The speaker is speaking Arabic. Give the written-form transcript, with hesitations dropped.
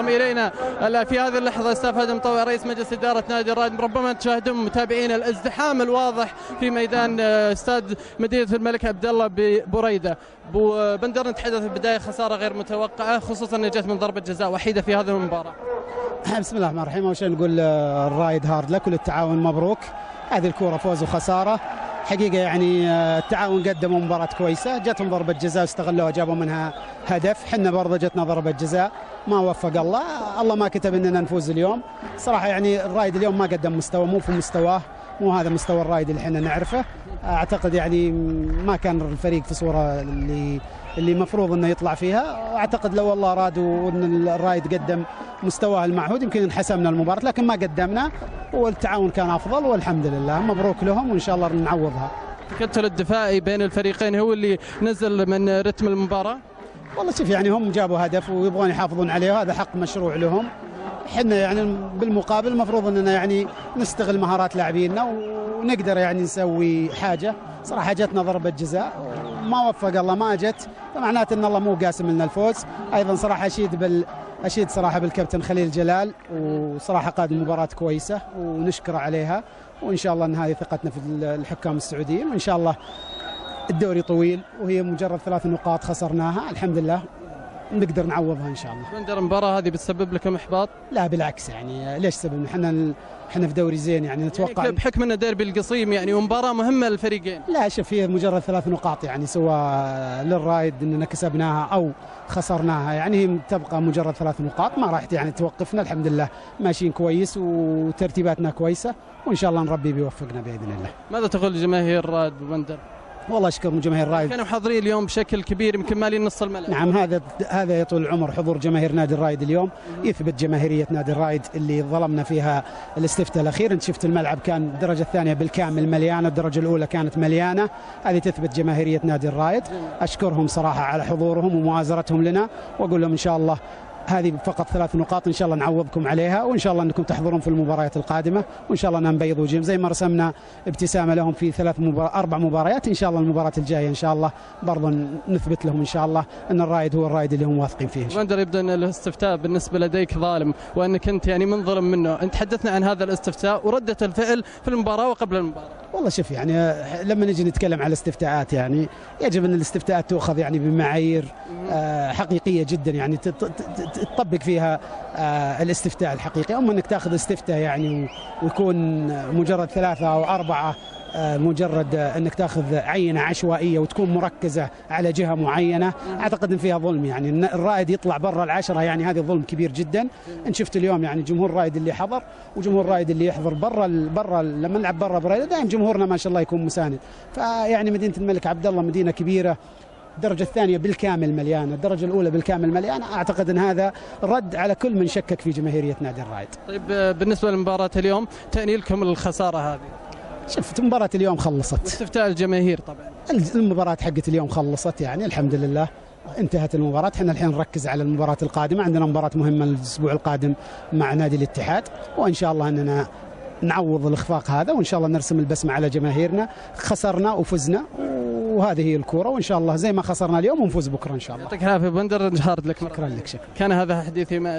إلينا في هذه اللحظة استاذ مطوع رئيس مجلس إدارة نادي الرائد. ربما تشاهدون متابعين الازدحام الواضح في ميدان استاد مدينة الملك عبد الله ببريدة. ابو بندر، نتحدث في البداية خسارة غير متوقعة، خصوصا انها جت من ضربة جزاء وحيدة في هذه المباراة. بسم الله الرحمن الرحيم. اول شيء نقول الرايد هارد لك والتعاون مبروك. هذه الكورة فوز وخسارة حقيقة، يعني التعاون قدموا مباراة كويسة، جتهم ضربة جزاء واستغلوها جابوا منها هدف. حنا برضه جتنا ضربة جزاء ما وفق الله ما كتب اننا نفوز اليوم. صراحة يعني الرايد اليوم ما قدم مستوى، مو في مستواه، مو هذا مستوى الرايد اللي احنا نعرفه. اعتقد يعني ما كان الفريق في صورة اللي مفروض انه يطلع فيها. اعتقد لو الله اراد وان الرايد قدم مستواه المعهود يمكن انحسمنا المباراة، لكن ما قدمنا والتعاون كان افضل والحمد لله. مبروك لهم وان شاء الله نعوضها. التكتل الدفاعي بين الفريقين هو اللي نزل من رتم المباراة. والله شوف، يعني هم جابوا هدف ويبغون يحافظون عليه وهذا حق مشروع لهم. احنا يعني بالمقابل المفروض اننا يعني نستغل مهارات لاعبينا ونقدر يعني نسوي حاجة. صراحة جتنا ضربة جزاء ما وفق الله ما جت، فمعناته ان الله مو قاسم لنا الفوز. ايضا صراحة اشيد صراحة بالكابتن خليل جلال، وصراحة قاد مباراة كويسة ونشكره عليها. وان شاء الله ان هذه ثقتنا في الحكام السعوديين، وان شاء الله الدوري طويل وهي مجرد 3 نقاط خسرناها الحمد لله نقدر نعوضها ان شاء الله. بندر، المباراة هذه بتسبب لكم احباط؟ لا بالعكس، يعني ليش سبب؟ احنا في دوري زين، يعني نتوقع يعني بحكم انه ديربي القصيم يعني ومباراة مهمة للفريقين. لا شوف، هي مجرد 3 نقاط يعني سواء للرايد اننا كسبناها او خسرناها، يعني هي تبقى مجرد 3 نقاط ما راح يعني توقفنا. الحمد لله ماشيين كويس وترتيباتنا كويسة وان شاء الله نربي بيوفقنا باذن الله. ماذا تقول لجماهير الرائد ابو بندر؟ والله اشكر من جماهير الرايد، كانوا حاضرين اليوم بشكل كبير يمكن مالين نص الملعب. نعم، هذا يطول العمر حضور جماهير نادي الرايد اليوم، يثبت جماهيرية نادي الرايد اللي ظلمنا فيها الاستفتاء الاخير. انت شفت الملعب كان الدرجة الثانية بالكامل مليانة، الدرجة الاولى كانت مليانة، هذه تثبت جماهيرية نادي الرايد. اشكرهم صراحة على حضورهم ومؤازرتهم لنا، واقول لهم ان شاء الله هذه فقط 3 نقاط ان شاء الله نعوضكم عليها، وان شاء الله انكم تحضرون في المباريات القادمه، وان شاء الله نبيض وجيم زي ما رسمنا ابتسامه لهم في 4 مباريات. ان شاء الله المباراه الجايه ان شاء الله برضه نثبت لهم ان شاء الله ان الرايد هو الرايد اللي هم واثقين فيه. بندر، يبدو ان الاستفتاء بالنسبه لديك ظالم وانك انت يعني منظلم منه، انت حدثنا عن هذا الاستفتاء ورده الفعل في المباراه وقبل المباراه. والله شوف، يعني لما نجي نتكلم على الاستفتاءات يعني يجب ان الاستفتاءات تؤخذ يعني بمعايير حقيقيه جدا، يعني تطبق فيها الاستفتاء الحقيقي. اما انك تاخذ استفتاء يعني ويكون مجرد 3 أو 4 مجرد انك تاخذ عينه عشوائيه وتكون مركزه على جهه معينه، اعتقد ان فيها ظلم. يعني الرائد يطلع برا ال10، يعني هذا ظلم كبير جدا. انت شفت اليوم يعني جمهور الرائد اللي حضر وجمهور الرائد اللي يحضر برا لما نلعب برا بريده دائما جمهورنا ما شاء الله يكون مساند. فيعني مدينه الملك عبد الله مدينه كبيره، الدرجة الثانية بالكامل مليانة، الدرجة الأولى بالكامل مليانة. أعتقد أن هذا رد على كل من شكك في جماهيرية نادي الرايد. طيب بالنسبة لمباراة اليوم تعني لكم الخسارة هذه؟ شفت مباراة اليوم خلصت، استفتاء الجماهير طبعا. المباراة حقت اليوم خلصت يعني الحمد لله انتهت المباراة. احنا الحين نركز على المباراة القادمة، عندنا مباراة مهمة الأسبوع القادم مع نادي الاتحاد، وإن شاء الله أننا نعوض الإخفاق هذا وإن شاء الله نرسم البسمة على جماهيرنا. خسرنا وفزنا وهذه هي الكورة، وإن شاء الله زي ما خسرنا اليوم ونفوز بكرة إن شاء الله. يعطيك العافية بندر، هارد لك. شكرا لك. كان هذا حديثي مع